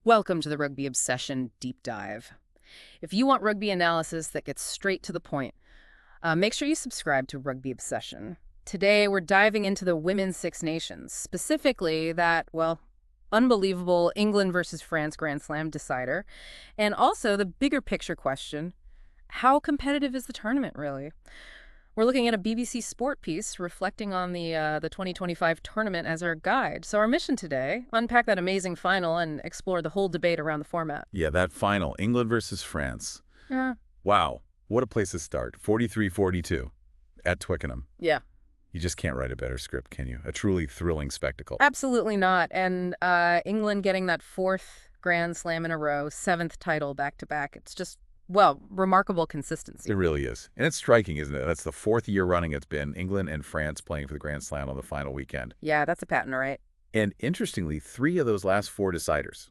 Welcome to the Rugby Obsession Deep Dive. If you want rugby analysis that gets straight to the point, make sure you subscribe to Rugby Obsession. Today, we're diving into the Women's Six Nations, specifically that, well, unbelievable England versus France Grand Slam decider, and also the bigger picture question, how competitive is the tournament, really? We're looking at a BBC Sport piece reflecting on the 2025 tournament as our guide. So our mission today, unpack that amazing final and explore the whole debate around the format. Yeah, that final, England versus France. Yeah. Wow, what a place to start. 43-42 at Twickenham. Yeah, You just can't write a better script, can you? A truly thrilling spectacle. absolutely not. And England getting that fourth Grand Slam in a row, seventh title back-to-back. It's just, well, remarkable consistency. It really is. And it's striking, isn't it? That's the fourth year running it's been England and France playing for the Grand Slam on the final weekend. Yeah, that's a pattern, all right? And interestingly, 3 of those last 4 deciders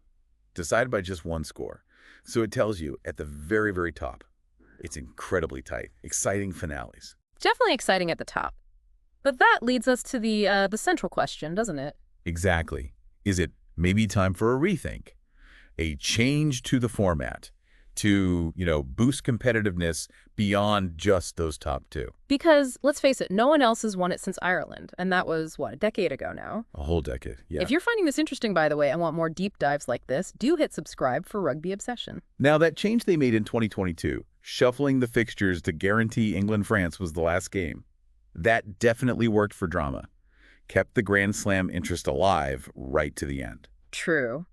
decided by just 1 score. So it tells you at the very, very top, it's incredibly tight, exciting finales. Definitely exciting at the top. But that leads us to the central question, doesn't it? Exactly. Is it maybe time for a rethink? A change to the format to, boost competitiveness beyond just those top 2? Because, let's face it, no one else has won it since Ireland. And that was, what, a decade ago now? A whole decade, yeah. If you're finding this interesting, by the way, and want more deep dives like this, do hit subscribe for Rugby Obsession. Now, that change they made in 2022, shuffling the fixtures to guarantee England-France was the last game, that definitely worked for drama. Kept the Grand Slam interest alive right to the end. True.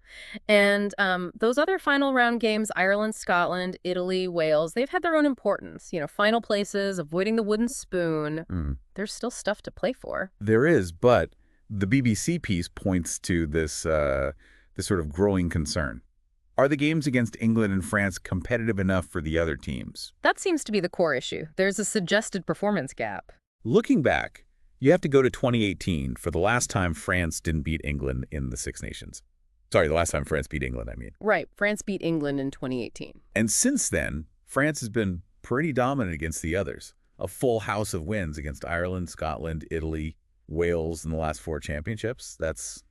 And those other final round games, Ireland, Scotland, Italy, Wales, they've had their own importance. Final places, avoiding the wooden spoon. There's still stuff to play for. There is, but the BBC piece points to this sort of growing concern. Are the games against England and France competitive enough for the other teams? That seems to be the core issue. There's a suggested performance gap. Looking back, you have to go to 2018 for the last time France didn't beat England in the Six Nations. Sorry, the last time France beat England, I mean. Right. France beat England in 2018. And since then, France has been pretty dominant against the others. A full house of wins against Ireland, Scotland, Italy, Wales in the last 4 championships. That's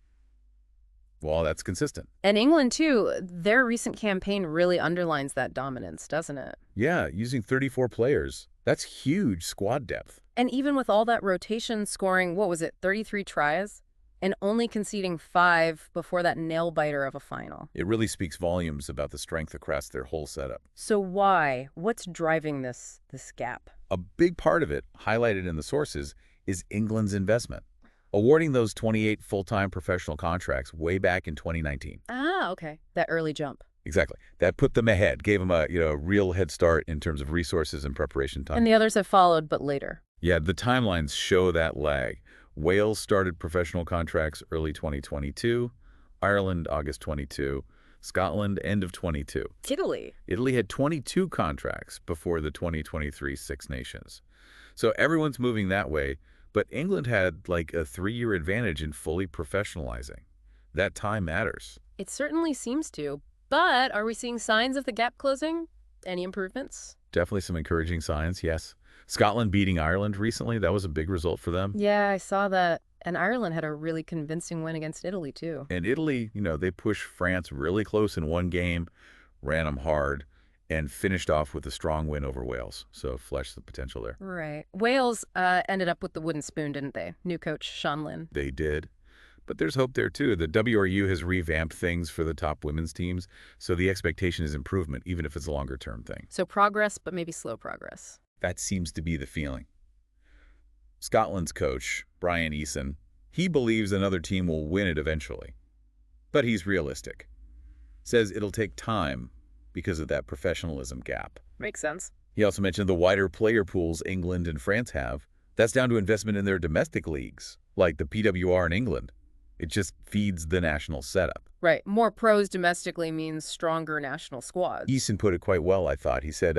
consistent. And England, too, their recent campaign really underlines that dominance, doesn't it? Yeah, using 34 players. That's huge squad depth. And even with all that rotation, scoring, 33 tries? And only conceding 5 before that nail-biter of a final. It really speaks volumes about the strength across their whole setup. So why? What's driving this gap? A big part of it, highlighted in the sources, is England's investment. Awarding those 28 full-time professional contracts way back in 2019. Ah, okay. That early jump. Exactly. That put them ahead, gave them a real head start in terms of resources and preparation time. And the others have followed, but later. Yeah, the timelines show that lag. Wales started professional contracts early 2022, Ireland August 22, Scotland end of 22. Italy had 22 contracts before the 2023 Six Nations. So everyone's moving that way, but England had like a 3-year advantage in fully professionalizing. That time matters. It certainly seems to. But are we seeing signs of the gap closing? Any improvements? Definitely some encouraging signs, yes. Scotland beating Ireland recently, that was a big result for them. Yeah, I saw that. And Ireland had a really convincing win against Italy, too. And Italy, they pushed France really close in one game, ran them hard, and finished off with a strong win over Wales. So fleshed the potential there. Right. Wales ended up with the wooden spoon, didn't they? New coach, Sean Lynn. They did. But there's hope there, too. The WRU has revamped things for the top women's teams, so the expectation is improvement, even if it's a longer-term thing. So progress, but maybe slow progress. That seems to be the feeling. Scotland's coach, Brian Eason, he believes another team will win it eventually. But he's realistic. Says it'll take time because of that professionalism gap. Makes sense. He also mentioned the wider player pools England and France have. That's down to investment in their domestic leagues, like the PWR in England. It just feeds the national setup. Right. More pros domestically means stronger national squads. Eason put it quite well, I thought. He said,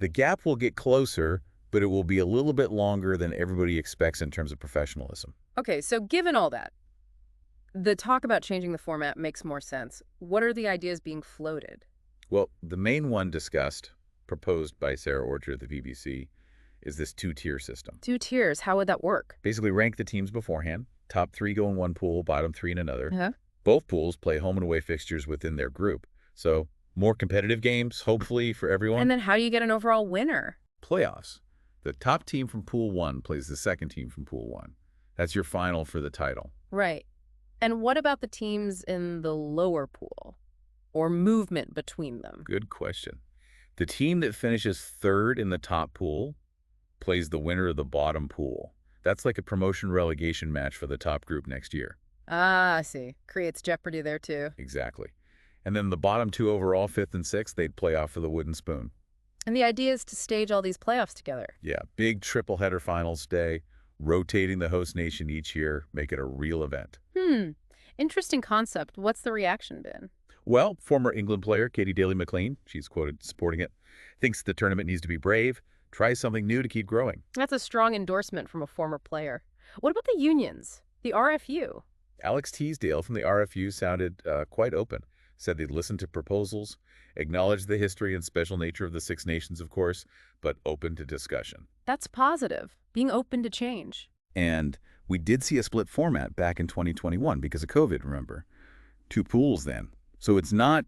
the gap will get closer, but it will be a little bit longer than everybody expects in terms of professionalism. Okay, so given all that, the talk about changing the format makes more sense. What are the ideas being floated? Well, the main one discussed, proposed by Sarah Orchard of the BBC, is this 2-tier system. 2 tiers, how would that work? Basically rank the teams beforehand. Top 3 go in one pool, bottom 3 in another. Both pools play home and away fixtures within their group, so more competitive games, hopefully, for everyone. And then how do you get an overall winner? Playoffs. The top team from Pool 1 plays the second team from Pool 1. That's your final for the title. Right. And what about the teams in the lower pool? Or movement between them? Good question. The team that finishes third in the top pool plays the winner of the bottom pool. That's like a promotion relegation match for the top group next year. Ah, I see. Creates jeopardy there, too. Exactly. And then the bottom two overall, fifth and sixth, they'd play off for the wooden spoon. And the idea is to stage all these playoffs together. Yeah, big triple-header finals day, rotating the host nation each year, make it a real event. Interesting concept. What's the reaction been? Well, former England player Katie Daly-McLean, she's quoted supporting it, thinks the tournament needs to be brave, try something new to keep growing. That's a strong endorsement from a former player. What about the unions? The RFU? Alex Teasdale from the RFU sounded quite open, said they'd listen to proposals, acknowledge the history and special nature of the Six Nations, of course, but open to discussion. That's positive. Being open to change. And we did see a split format back in 2021 because of COVID, remember? 2 pools then. So it's not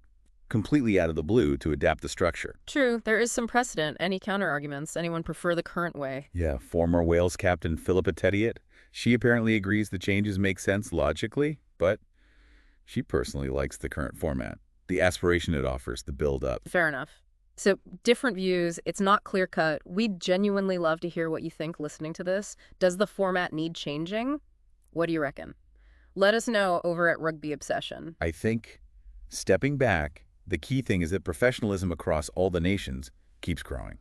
completely out of the blue to adapt the structure. True, there is some precedent. Any counter-arguments? Anyone prefer the current way? Yeah, former Wales captain Philippa Tediot, she apparently agrees the changes make sense logically, but she personally likes the current format. The aspiration it offers, the build-up. Fair enough. So, different views. It's not clear-cut. We'd genuinely love to hear what you think listening to this. Does the format need changing? What do you reckon? Let us know over at Rugby Obsession. I think, stepping back, the key thing is that professionalism across all the nations keeps growing.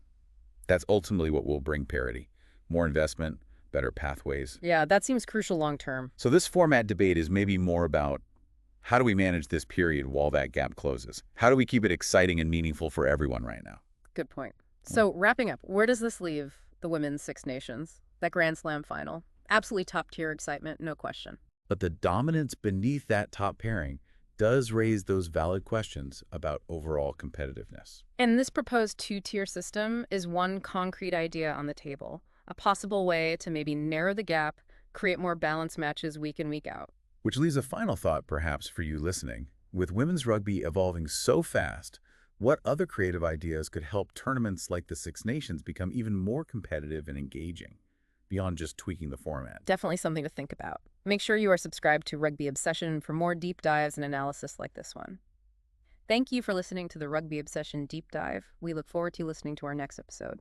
That's ultimately what will bring parity. More investment, better pathways. Yeah, that seems crucial long-term. So this format debate is maybe more about how do we manage this period while that gap closes? How do we keep it exciting and meaningful for everyone right now? Good point. So, wrapping up, where does this leave the women's Six Nations? That Grand Slam final? Absolutely top-tier excitement, no question. But the dominance beneath that top pairing does raise those valid questions about overall competitiveness. And this proposed 2-tier system is one concrete idea on the table, a possible way to maybe narrow the gap, create more balanced matches week in, week out. Which leaves a final thought, perhaps, for you listening. With women's rugby evolving so fast, what other creative ideas could help tournaments like the Six Nations become even more competitive and engaging, beyond just tweaking the format? Definitely something to think about. Make sure you are subscribed to Rugby Obsession for more deep dives and analysis like this one. Thank you for listening to the Rugby Obsession Deep Dive. We look forward to listening to our next episode.